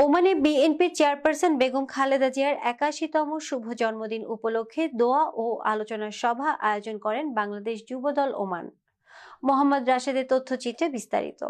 ওমানে বিএনপির চেয়ারপারসন বেগম খালেদা জিয়ার ৮১তম শুভ জন্মদিন উপলক্ষে দোয়া ও আলোচনা সভা আয়োজন করেন বাংলাদেশ যুবদল ওমান। মোহাম্মদ রাশেদের তথ্যচিত্রে বিস্তারিত।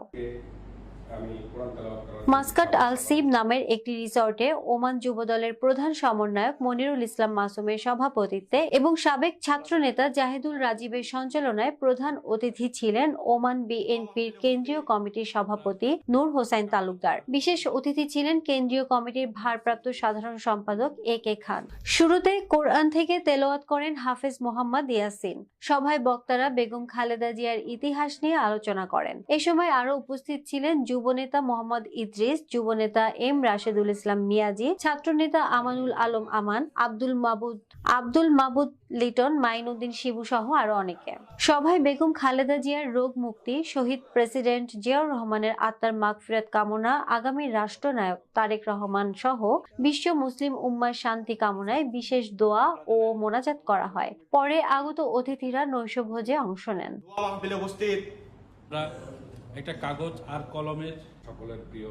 মাস্কাট আল সিব নামের একটি রিসর্টে ওমান যুবদলের প্রধান সমন্বয়ক মনিরুল ইসলাম মাসুমের সভাপতিত্বে এবং সাবেক ছাত্রনেতা জাহিদুল রাজীবের সঞ্চালনায় প্রধান অতিথি ছিলেন ওমান বিএনপির কেন্দ্রীয় কমিটির সভাপতি নূর হোসাইন তালুকদার। বিশেষ অতিথি ছিলেন কেন্দ্রীয় কমিটির ভারপ্রাপ্ত সাধারণ সম্পাদক AK খান। শুরুতে কোরআন থেকে তেলাওয়াত করেন হাফেজ মোহাম্মদ ইয়াসিন। সভায় বক্তারা বেগম খালেদা জিয়ার ইতিহাস নিয়ে আলোচনা করেন। এ সময় আরো উপস্থিত ছিলেন যুবনেতা মোহাম্মদ ইদ্রিস, যুবনেতা M রাশেদুল ইসলাম মিয়াজি, ছাত্রনেতা আমানুল আলম আমান, আব্দুল মাবুদ লিটন, মাইনুদ্দিন শিবু সহ আরো অনেকে। সভায় বেগম খালেদা জিয়ার রোগ মুক্তি, শহীদ প্রেসিডেন্ট জিয়াউর রহমানের আত্মার মাগফিরাত কামনা, আগামী রাষ্ট্রনায়ক তারেক রহমান সহ বিশ্ব মুসলিম উম্মার শান্তি কামনায় বিশেষ দোয়া ও মোনাজাত করা হয়। পরে আগত অতিথিরা নৈশভোজে অংশ নেন। একটা কাগজ আর কলমের সকলের প্রিয়